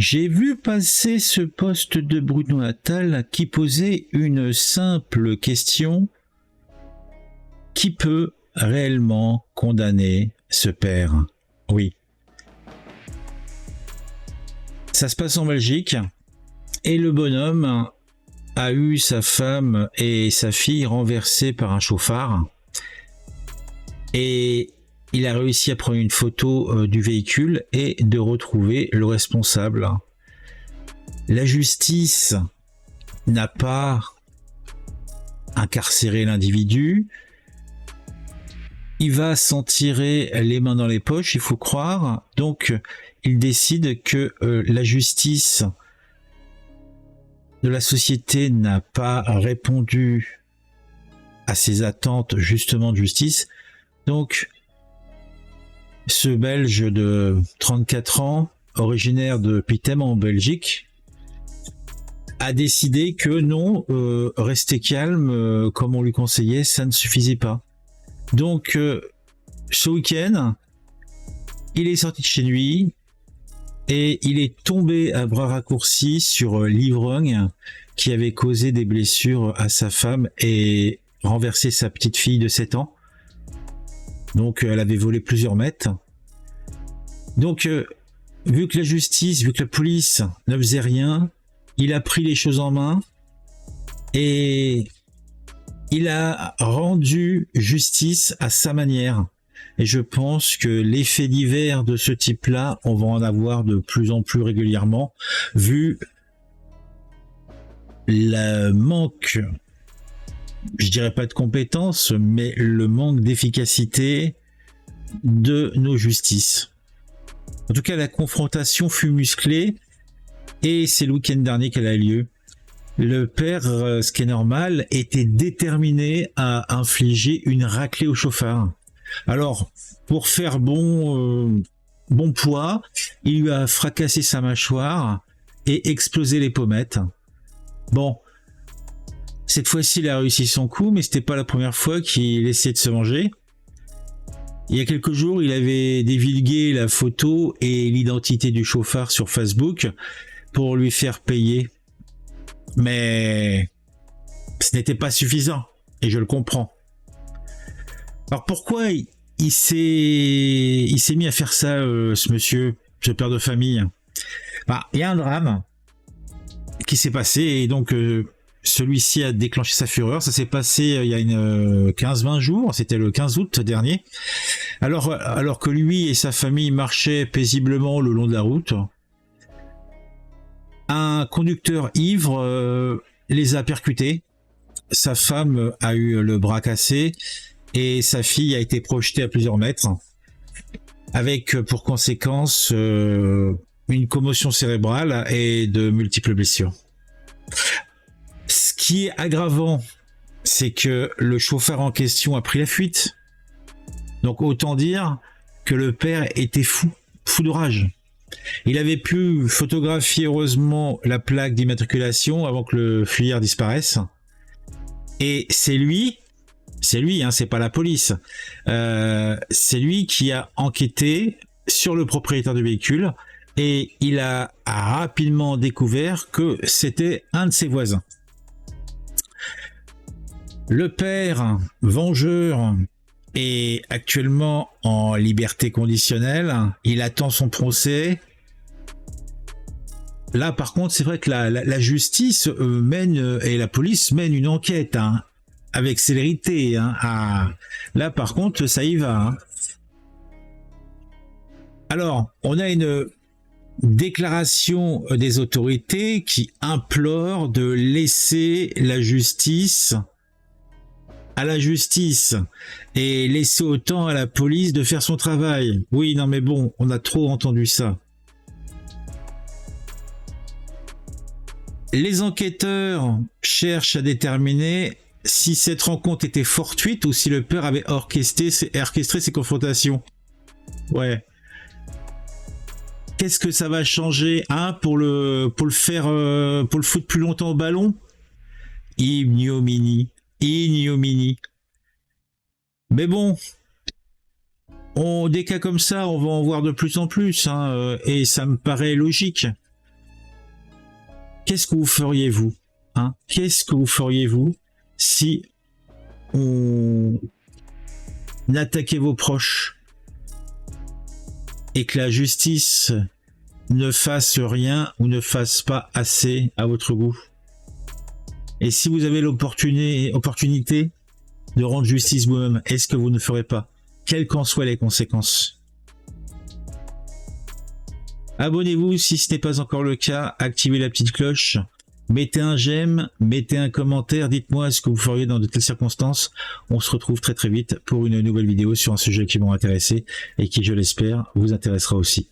J'ai vu passer ce post de Bruno Attal qui posait une simple question. Qui peut réellement condamner ce père? Oui. Ça se passe en Belgique et le bonhomme a eu sa femme et sa fille renversées par un chauffard et il a réussi à prendre une photo du véhicule et de retrouver le responsable. La justice n'a pas incarcéré l'individu. Il va s'en tirer les mains dans les poches, il faut croire. Donc, il décide que la justice de la société n'a pas répondu à ses attentes justement de justice. Donc, ce Belge de 34 ans, originaire de Pittem en Belgique, a décidé que non, rester calme comme on lui conseillait, ça ne suffisait pas. Donc, ce week-end, il est sorti de chez lui et il est tombé à bras raccourcis sur l'ivrogne qui avait causé des blessures à sa femme et renversé sa petite fille de 7 ans. Donc, elle avait volé plusieurs mètres. Donc, vu que la justice, vu que la police ne faisait rien, il a pris les choses en main et il a rendu justice à sa manière. Et je pense que les faits divers de ce type-là, on va en avoir de plus en plus régulièrement, vu le manque, je dirais pas de compétences, mais le manque d'efficacité de nos justices. En tout cas, la confrontation fut musclée et c'est le week-end dernier qu'elle a lieu. Le père, ce qui est normal, était déterminé à infliger une raclée au chauffard. Alors, pour faire bon poids, il lui a fracassé sa mâchoire et explosé les pommettes. Bon, cette fois-ci, il a réussi son coup, mais c'était pas la première fois qu'il essayait de se venger. Il y a quelques jours, il avait divulgué la photo et l'identité du chauffard sur Facebook pour lui faire payer. Mais ce n'était pas suffisant, et je le comprends. Alors pourquoi il s'est mis à faire ça, ce monsieur, ce père de famille? Il y a un drame qui s'est passé, et donc celui-ci a déclenché sa fureur. Ça s'est passé il y a 15-20 jours, c'était le 15 août dernier. Alors que lui et sa famille marchaient paisiblement le long de la route, un conducteur ivre les a percutés. Sa femme a eu le bras cassé et sa fille a été projetée à plusieurs mètres, avec pour conséquence une commotion cérébrale et de multiples blessures. Ce qui est aggravant, c'est que le chauffeur en question a pris la fuite. Donc autant dire que le père était fou de rage. Il avait pu photographier heureusement la plaque d'immatriculation avant que le fuyard disparaisse. Et c'est lui, hein, c'est pas la police, c'est lui qui a enquêté sur le propriétaire du véhicule et il a rapidement découvert que c'était un de ses voisins. Le père, vengeur, est actuellement en liberté conditionnelle. Il attend son procès. Là, par contre, c'est vrai que la justice mène et la police mène une enquête avec célérité. Là, par contre, ça y va. Alors, on a une déclaration des autorités qui implore de laisser la justice à la justice et laisser autant à la police de faire son travail. Oui, non mais bon, on a trop entendu ça. Les enquêteurs cherchent à déterminer si cette rencontre était fortuite ou si le père avait orchestré ces confrontations. Ouais. Qu'est-ce que ça va changer pour le foutre plus longtemps au ballon? Ignominie. Mais bon, des cas comme ça, on va en voir de plus en plus, et ça me paraît logique. qu'est-ce que vous feriez vous, hein? Qu'est-ce que vous feriez vous si on attaquait vos proches et que la justice ne fasse rien ou ne fasse pas assez à votre goût? Et si vous avez l'opportunité de rendre justice vous-même, est-ce que vous ne ferez pas, quelles qu'en soient les conséquences? Abonnez-vous si ce n'est pas encore le cas, activez la petite cloche, mettez un j'aime, mettez un commentaire, dites-moi ce que vous feriez dans de telles circonstances. On se retrouve très vite pour une nouvelle vidéo sur un sujet qui vous intéresse et qui, je l'espère, vous intéressera aussi.